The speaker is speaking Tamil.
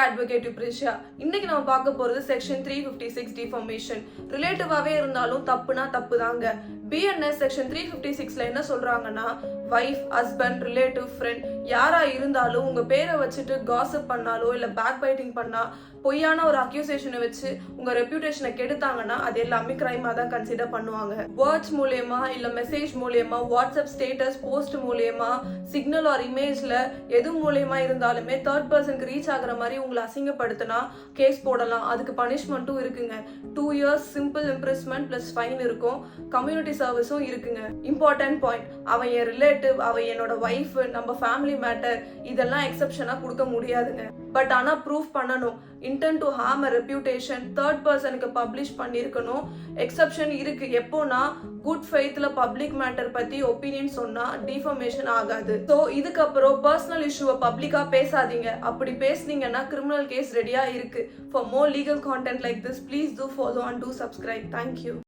அட்வொகேட் பிரிஷா. இன்னைக்கு நம்ம பார்க்க போறது செக்ஷன் 356 டிஃபர்மேஷன். ரிலேட்டிவாவே இருந்தாலும் தப்புனா தப்பு தாங்க. பிஎன்எஸ் செக்ஷன் 356ல என்ன சொல்றாங்கன்னா, வைஃப், ஹஸ்பண்ட், ரிலேட்டிவ், ஃப்ரெண்ட் யாரா இருந்தாலும் உங்க பேரை வச்சுட்டு காசிப் பண்ணாலோ இல்ல பேக் பைட்டிங் பண்ணா, பொய்யான ஒரு அக்யூசேஷனை வச்சு உங்க ரெப்யூட்டேஷனை கெடுத்தாங்கன்னா அது எல்லாமே கிரைமா தான் கன்சிடர் பண்ணுவாங்க. வேர்ட்ஸ் மூலியமா இல்ல மெசேஜ் மூலியமா, வாட்ஸ்அப் ஸ்டேட்டஸ் போஸ்ட் மூலியமா, சிக்னல் ஆர் இமேஜ்ல எது மூலியமா இருந்தாலுமே தேர்ட் பர்சனுக்கு ரீச் ஆகுற மாதிரி உங்களை அசிங்கப்படுத்தினா கேஸ் போடலாம். அதுக்கு பனிஷ்மெண்ட்டும் இருக்குங்க. 2 years சிம்பிள் இம்ப்ரிஸ்மெண்ட் பிளஸ் ஃபைன் இருக்கும். கம்யூனிட்டி சர்வீஸும் இருக்குங்க. இம்பார்ட்டன்ட் பாயிண்ட், அவன் என் ரிலேட்டிவ், அவன் என்னோட வைஃப், நம்ம ஃபேமிலி மேட்டர், இதெல்லாம் எக்ஸப்ஷனா கொடுக்க முடியாதுங்க. பட் ஆனா ப்ரூஃப் பண்ணணும். Intend to harm a reputation third பர்சனுக்கு பப்ளிஷ் பண்ணியிருக்கணும். எக்ஸப்ஷன் இருக்கு. எப்போனா குட் ஃபெய்த்ல பப்ளிக் மேட்டர் பத்தி ஒப்பீனியன் சொன்னா டிஃபர்மேஷன் ஆகாது. ஸோ இதுக்கப்புறம் பர்சனல் இஷ்யூவை பப்ளிக்கா பேசாதீங்க. அப்படி பேசுனீங்கன்னா கிரிமினல் கேஸ் ரெடியா இருக்கு. For more legal content like this, please do follow and two subscribe. Thank you.